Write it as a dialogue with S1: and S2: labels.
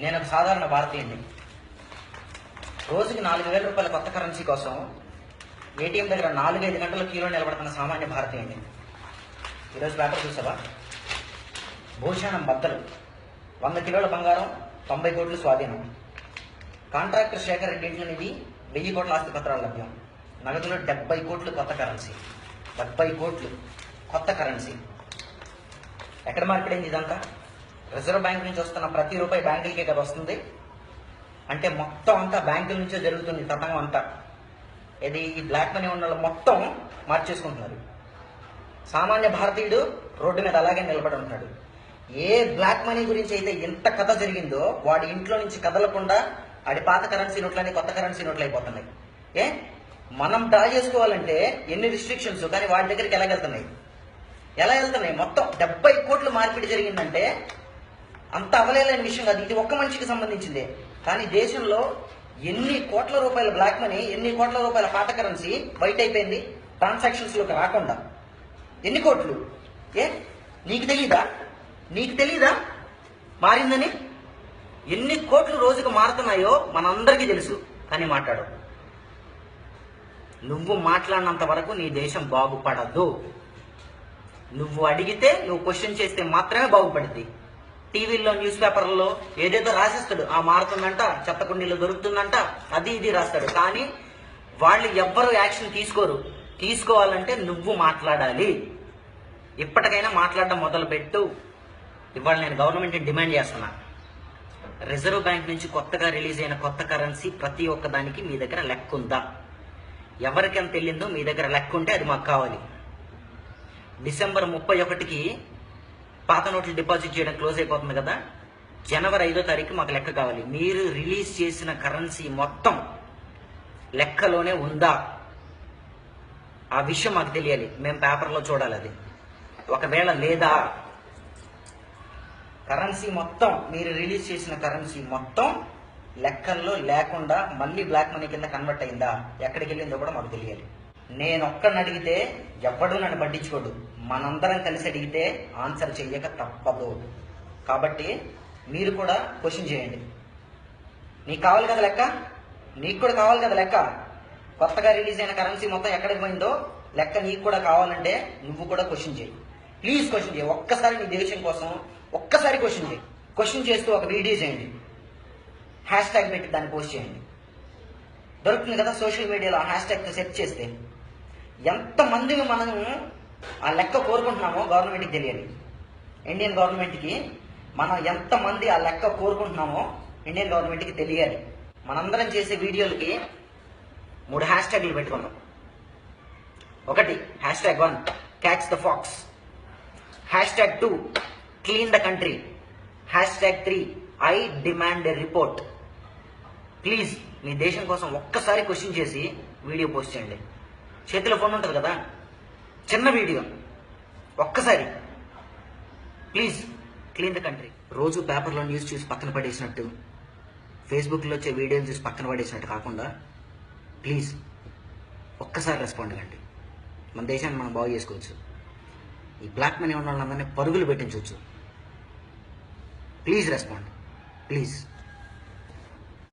S1: నేను ఒక సాధారణ భారతీయుడిని. రోజుకి 4,000 రూపాయల కొత్త కరెన్సీ కోసం ఏటీఎం దగ్గర 4-5 గంటల క్యూలో నిలబడుతున్న సామాన్య భారతీయుడిని. ఈరోజు పేపర్ చూసావా? భూషణం బద్దలు, 100 కిలోల బంగారం, 90 కోట్లు స్వాధీనం. కాంట్రాక్టర్ శేఖర్ రెడ్డి ఇంట్లో నిధి 1000 కోట్ల ఆస్తి పత్రాలు లభ్యం. నగదులో 70 కోట్లు కొత్త కరెన్సీ. 70 కోట్లు కొత్త కరెన్సీ. ఎక్కడ మార్పిడింది ఇదంతా? రిజర్వ్ బ్యాంక్ నుంచి వస్తున్న ప్రతి రూపాయి బ్యాంకులకే కదా వస్తుంది. అంటే మొత్తం అంతా బ్యాంకుల నుంచే జరుగుతుంది తతంగం అంతా. ఇది ఈ బ్లాక్ మనీ ఉన్న మొత్తం మార్చేసుకుంటున్నారు. సామాన్య భారతీయుడు రోడ్డు మీద అలాగే నిలబడి ఉంటాడు. ఏ బ్లాక్ మనీ గురించి అయితే ఎంత కథ జరిగిందో వాడి ఇంట్లో నుంచి కదలకుండా ఆడి పాత కరెన్సీ నోట్లని కొత్త కరెన్సీ నోట్లు అయిపోతున్నాయి. మనం డ్రా చేసుకోవాలంటే ఎన్ని రిస్ట్రిక్షన్స్, కానీ వాడి దగ్గరికి ఎలా వెళ్తున్నాయి? మొత్తం 70 కోట్లు మార్పిడి జరిగిందంటే అంత అవలేని విషయం కాదు. ఇది ఒక్క మనిషికి సంబంధించిందే. కానీ దేశంలో ఎన్ని కోట్ల రూపాయల బ్లాక్ మనీ, ఎన్ని కోట్ల రూపాయల పాత కరెన్సీ బయట అయిపోయింది ట్రాన్సాక్షన్స్ లోకి రాకుండా. ఎన్ని కోట్లు? నీకు తెలీదా మారిందని? ఎన్ని కోట్లు రోజుకు మారుతున్నాయో మనందరికీ తెలుసు, కానీ మాట్లాడవు. నువ్వు మాట్లాడినంత వరకు నీ దేశం బాగుపడదు. నువ్వు అడిగితే, నువ్వు క్వశ్చన్ చేస్తే మాత్రమే బాగుపడుద్ది. టీవీల్లో, న్యూస్ పేపర్లలో ఏదేదో రాసిస్తాడు. ఆ మారుతుందంట, చెత్తకుండీలో దొరుకుతుందంట, అది ఇది రాస్తాడు. కానీ వాళ్ళు ఎవ్వరూ యాక్షన్ తీసుకోరు. తీసుకోవాలంటే నువ్వు మాట్లాడాలి. ఇప్పటికైనా మాట్లాడడం మొదలుపెట్టు. ఇవాళ నేను గవర్నమెంట్ డిమాండ్ చేస్తున్నా, రిజర్వ్ బ్యాంక్ నుంచి కొత్తగా రిలీజ్ అయిన కొత్త కరెన్సీ ప్రతి ఒక్క దానికి మీ దగ్గర లెక్క ఉందా? ఎవరికెంత వెళ్ళిందో మీ దగ్గర లెక్క ఉంటే అది మాకు కావాలి. డిసెంబర్ 31కి పాత నోట్లు డిపాజిట్ చేయడం క్లోజ్ అయిపోతుంది కదా. జనవరి 5వ తారీఖు మాకు లెక్క కావాలి. మీరు రిలీజ్ చేసిన కరెన్సీ మొత్తం లెక్కలోనే ఉందా? ఆ విషయం మాకు తెలియాలి. మేము పేపర్లో చూడాలి. అది ఒకవేళ లేదా, కరెన్సీ మొత్తం, మీరు రిలీజ్ చేసిన కరెన్సీ మొత్తం లెక్కల్లో లేకుండా మళ్ళీ బ్లాక్ మనీ కింద కన్వర్ట్ అయిందా, ఎక్కడికి వెళ్ళిందో కూడా మాకు తెలియాలి. నేను ఒక్కడిని అడిగితే ఎవ్వడూ నన్ను పట్టించుకోడు. మనందరం కలిసి అడిగితే ఆన్సర్ చెయ్యక తప్పదు. కాబట్టి మీరు కూడా క్వశ్చన్ చేయండి. నీకు కావాలి కదా లెక్క, నీకు కూడా కావాలి కదా లెక్క. కొత్తగా రిలీజ్ అయిన కరెన్సీ మొత్తం ఎక్కడికి పోయిందో లెక్క నీకు కూడా కావాలంటే నువ్వు కూడా క్వశ్చన్ చేయి. ప్లీజ్ క్వశ్చన్ చేయి. ఒక్కసారి నీ దేశం కోసం ఒక్కసారి క్వశ్చన్ చేయి. క్వశ్చన్ చేస్తూ ఒక వీడియో చేయండి, హ్యాష్ పెట్టి దాన్ని పోస్ట్ చేయండి. దొరుకుతుంది కదా సోషల్ మీడియాలో. హ్యాష్ ట్యాగ్తో సెర్చ్ చేస్తే ఎంతమందిని మనం ఆ లెక్క కోరుకుంటున్నామో గవర్నమెంట్కి తెలియాలి. ఇండియన్ గవర్నమెంట్కి మనం ఎంతమంది ఆ లెక్క కోరుకుంటున్నామో ఇండియన్ గవర్నమెంట్కి తెలియాలి. మనందరం చేసే వీడియోలకి 3 హ్యాష్ ట్యాగ్లు పెట్టుకున్నాం. 1 #1 catch the fox, #2 clean the country, #3 I demand a report. Please మీ దేశం కోసం ఒక్కసారి క్వశ్చన్ చేసి వీడియో పోస్ట్ చేయండి. చేతిలో ఫోన్ ఉంటుంది కదా, చిన్న వీడియో, ఒక్కసారి ప్లీజ్ క్లీన్ ద కంట్రీ. రోజు పేపర్లో న్యూస్ చూసి పక్కన పడేసినట్టు, ఫేస్బుక్లో వచ్చే వీడియోలు చూసి పక్కన పడేసినట్టు కాకుండా ప్లీజ్ ఒక్కసారి రెస్పాండ్ కండి. మన దేశాన్ని మనం బాగు చేసుకోవచ్చు. ఈ బ్లాక్ మనీ ఉన్న వాళ్ళందరినీ పరుగులు పెట్టించవచ్చు. Please respond, please.